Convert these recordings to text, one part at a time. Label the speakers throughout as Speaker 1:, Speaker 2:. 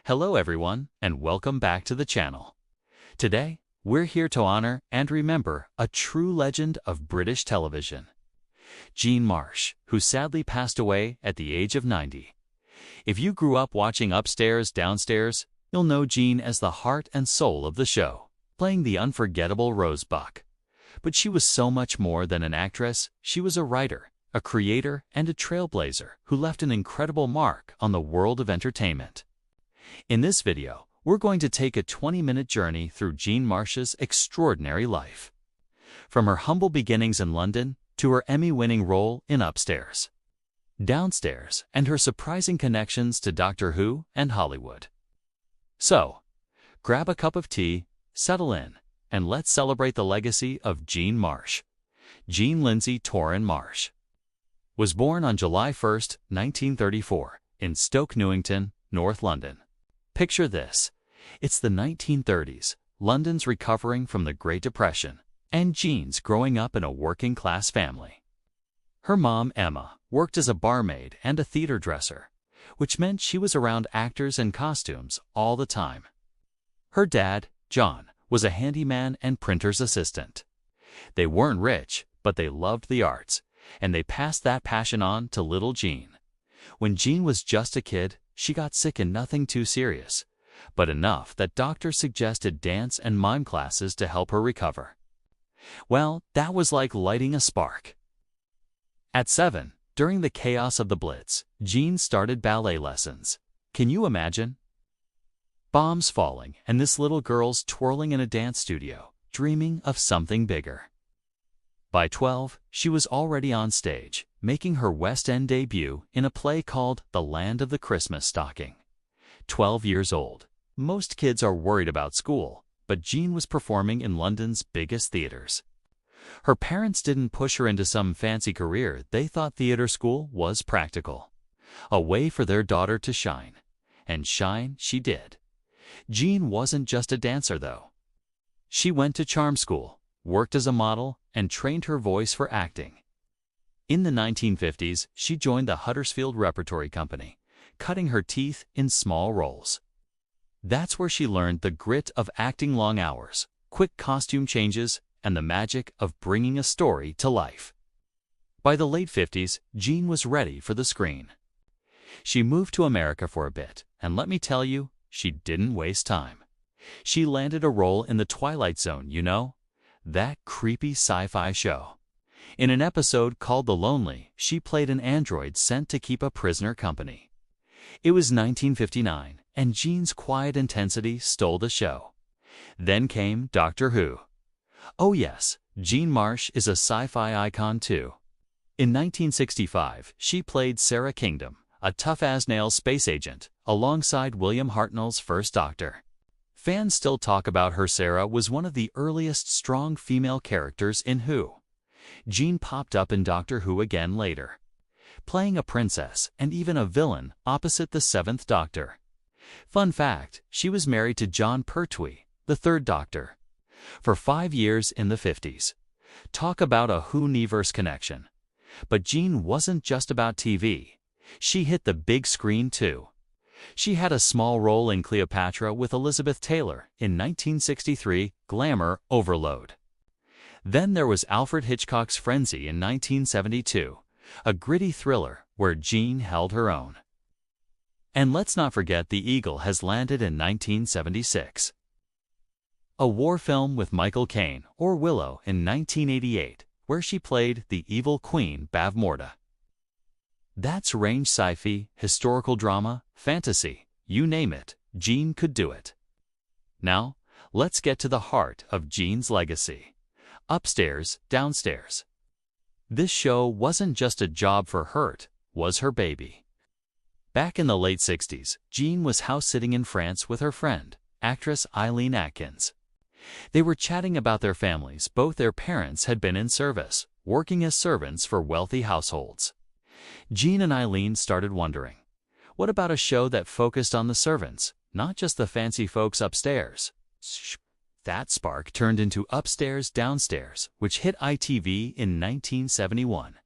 Speaker 1: Hello everyone, and welcome back to the channel. Today, we're here to honor and remember a true legend of British television, Jean Marsh, who sadly passed away at the age of 90. If you grew up watching Upstairs, Downstairs, you'll know Jean as the heart and soul of the show, playing the unforgettable Rosebuck. But she was so much more than an actress. She was a writer, a creator, and a trailblazer who left an incredible mark on the world of entertainment. In this video, we're going to take a 20-minute journey through Jean Marsh's extraordinary life. From her humble beginnings in London to her Emmy-winning role in Upstairs, Downstairs, and her surprising connections to Doctor Who and Hollywood. So, grab a cup of tea, settle in, and let's celebrate the legacy of Jean Marsh. Jean Lindsay Torrin Marsh was born on July 1, 1934, in Stoke Newington, North London. Picture this. It's the 1930s, London's recovering from the Great Depression, and Jean's growing up in a working-class family. Her mom, Emma, worked as a barmaid and a theater dresser, which meant she was around actors and costumes all the time. Her dad, John, was a handyman and printer's assistant. They weren't rich, but they loved the arts, and they passed that passion on to little Jean. When Jean was just a kid, she got sick in nothing too serious, but enough that doctors suggested dance and mime classes to help her recover. Well, that was like lighting a spark. At 7, during the chaos of the Blitz, Jean started ballet lessons. Can you imagine? Bombs falling and this little girl's twirling in a dance studio, dreaming of something bigger. By 12, she was already on stage, making her West End debut in a play called The Land of the Christmas Stocking. 12 years old. Most kids are worried about school, but Jean was performing in London's biggest theaters. Her parents didn't push her into some fancy career. They thought theater school was practical, a way for their daughter to shine. And shine she did. Jean wasn't just a dancer, though. She went to charm school, worked as a model, and trained her voice for acting. In the 1950s, she joined the Huddersfield Repertory Company, cutting her teeth in small roles. That's where she learned the grit of acting long hours, quick costume changes, and the magic of bringing a story to life. By the late 50s, Jean was ready for the screen. She moved to America for a bit, and let me tell you, she didn't waste time. She landed a role in The Twilight Zone, you know? That creepy sci-fi show. In an episode called The Lonely, she played an android sent to keep a prisoner company. It was 1959, and Jean's quiet intensity stole the show. Then came Doctor Who. Oh yes, Jean Marsh is a sci-fi icon too. In 1965, she played Sarah Kingdom, a tough-as-nails space agent, alongside William Hartnell's first Doctor. Fans still talk about her. Sarah was one of the earliest strong female characters in Who. Jean popped up in Doctor Who again later, playing a princess and even a villain opposite the 7th Doctor. Fun fact, she was married to John Pertwee, the 3rd Doctor, for 5 years in the 50s. Talk about a Who-niverse connection. But Jean wasn't just about TV. She hit the big screen too. She had a small role in Cleopatra with Elizabeth Taylor in 1963 Glamour Overload. Then there was Alfred Hitchcock's Frenzy in 1972, a gritty thriller where Jean held her own. And let's not forget The Eagle Has Landed in 1976, a war film with Michael Caine, or Willow, in 1988, where she played the evil Queen Bavmorda. That's range sci-fi, historical drama, fantasy, you name it, Jean could do it. Now, let's get to the heart of Jean's legacy. Upstairs, Downstairs. This show wasn't just a job for her, it was her baby. Back in the late 60s, Jean was house-sitting in France with her friend, actress Eileen Atkins. They were chatting about their families. Both their parents had been in service, working as servants for wealthy households. Jean and Eileen started wondering, what about a show that focused on the servants, not just the fancy folks upstairs? That spark turned into Upstairs, Downstairs, which hit ITV in 1971.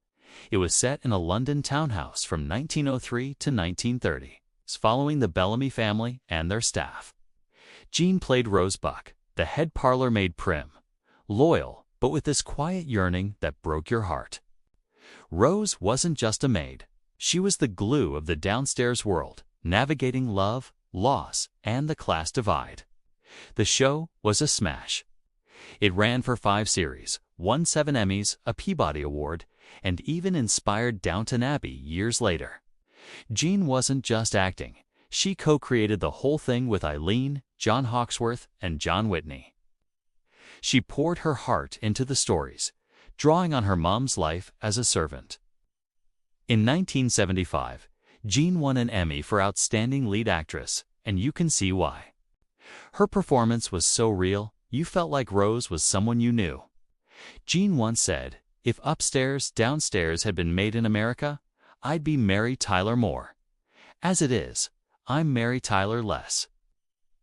Speaker 1: It was set in a London townhouse from 1903 to 1930, following the Bellamy family and their staff. Jean played Rose Buck, the head parlor-maid prim, loyal, but with this quiet yearning that broke your heart. Rose wasn't just a maid. She was the glue of the downstairs world, navigating love, loss, and the class divide. The show was a smash. It ran for 5 series, won 7 Emmys, a Peabody Award, and even inspired Downton Abbey years later. Jean wasn't just acting. She co-created the whole thing with Eileen, John Hawksworth, and John Whitney. She poured her heart into the stories, drawing on her mom's life as a servant. In 1975, Jean won an Emmy for Outstanding Lead Actress, and you can see why. Her performance was so real, you felt like Rose was someone you knew. Jean once said, "If Upstairs, Downstairs had been made in America, I'd be Mary Tyler Moore. As it is, I'm Mary Tyler less."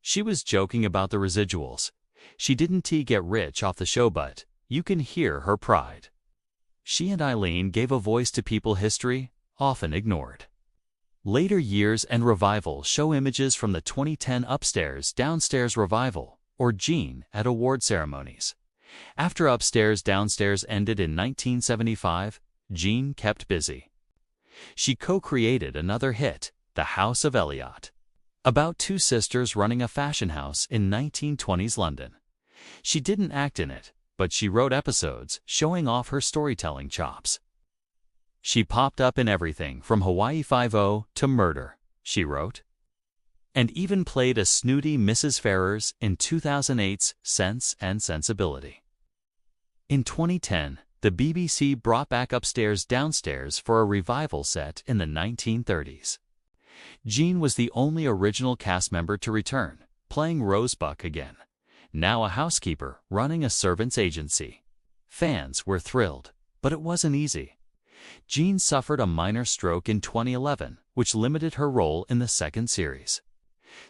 Speaker 1: She was joking about the residuals. She didn't get rich off the show, but you can hear her pride. She and Eileen gave a voice to people history often ignored. Later years and revivals show images from the 2010 Upstairs, Downstairs revival, or Jean, at award ceremonies. After Upstairs, Downstairs ended in 1975, Jean kept busy. She co-created another hit, The House of Elliot, about 2 sisters running a fashion house in 1920s London. She didn't act in it, but she wrote episodes, showing off her storytelling chops. She popped up in everything from Hawaii Five-0 to Murder, she wrote, and even played a snooty Mrs. Ferrers in 2008's Sense and Sensibility. In 2010, the BBC brought back Upstairs, Downstairs for a revival set in the 1930s. Jean was the only original cast member to return, playing Rose Buck again, now a housekeeper running a servants' agency. Fans were thrilled, but it wasn't easy. Jean suffered a minor stroke in 2011, which limited her role in the second series.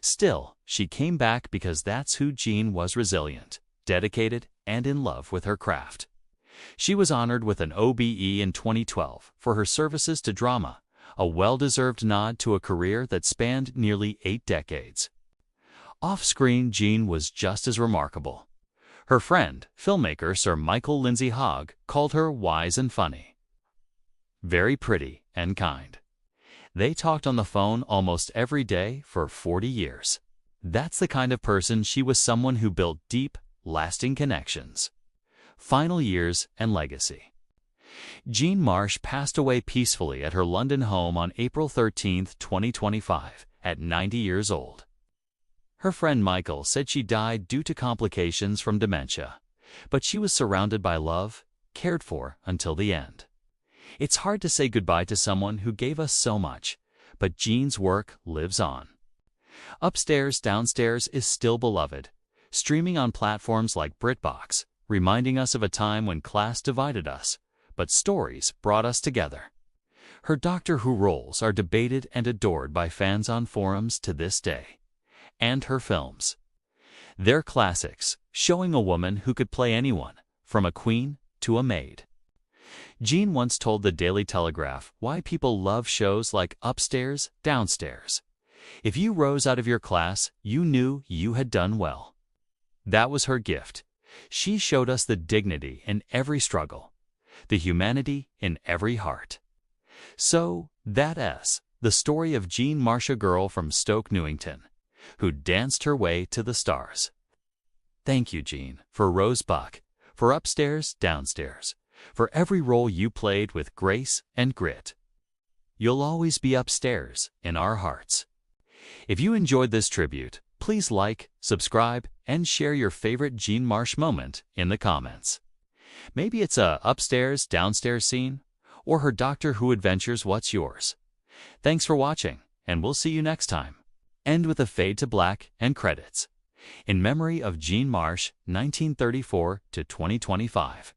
Speaker 1: Still, she came back because that's who Jean was: resilient, dedicated, and in love with her craft. She was honored with an OBE in 2012 for her services to drama, a well-deserved nod to a career that spanned nearly 8 decades. Off-screen, Jean was just as remarkable. Her friend, filmmaker Sir Michael Lindsay Hogg, called her wise and funny, very pretty and kind. They talked on the phone almost every day for 40 years. That's the kind of person she was, someone who built deep, lasting connections. Final years and legacy. Jean Marsh passed away peacefully at her London home on April 13, 2025, at 90 years old. Her friend Michael said she died due to complications from dementia, but she was surrounded by love, cared for until the end. It's hard to say goodbye to someone who gave us so much, but Jean's work lives on. Upstairs, Downstairs is still beloved, streaming on platforms like BritBox, reminding us of a time when class divided us, but stories brought us together. Her Doctor Who roles are debated and adored by fans on forums to this day. And her films. They're classics, showing a woman who could play anyone, from a queen to a maid. Jean once told the Daily Telegraph why people love shows like Upstairs, Downstairs. If you rose out of your class, you knew you had done well. That was her gift. She showed us the dignity in every struggle, the humanity in every heart. So, that's the story of Jean Marsh, a girl from Stoke Newington, who danced her way to the stars. Thank you, Jean, for Rose Buck, for Upstairs, Downstairs, for every role you played with grace and grit. You'll always be upstairs in our hearts. If you enjoyed this tribute, please like, subscribe, and share your favorite Jean Marsh moment in the comments. Maybe it's a Upstairs, Downstairs scene, or her Doctor Who adventures. What's yours? Thanks for watching, and we'll see you next time. End with a fade to black and credits. In memory of Jean Marsh, 1934 to 2025.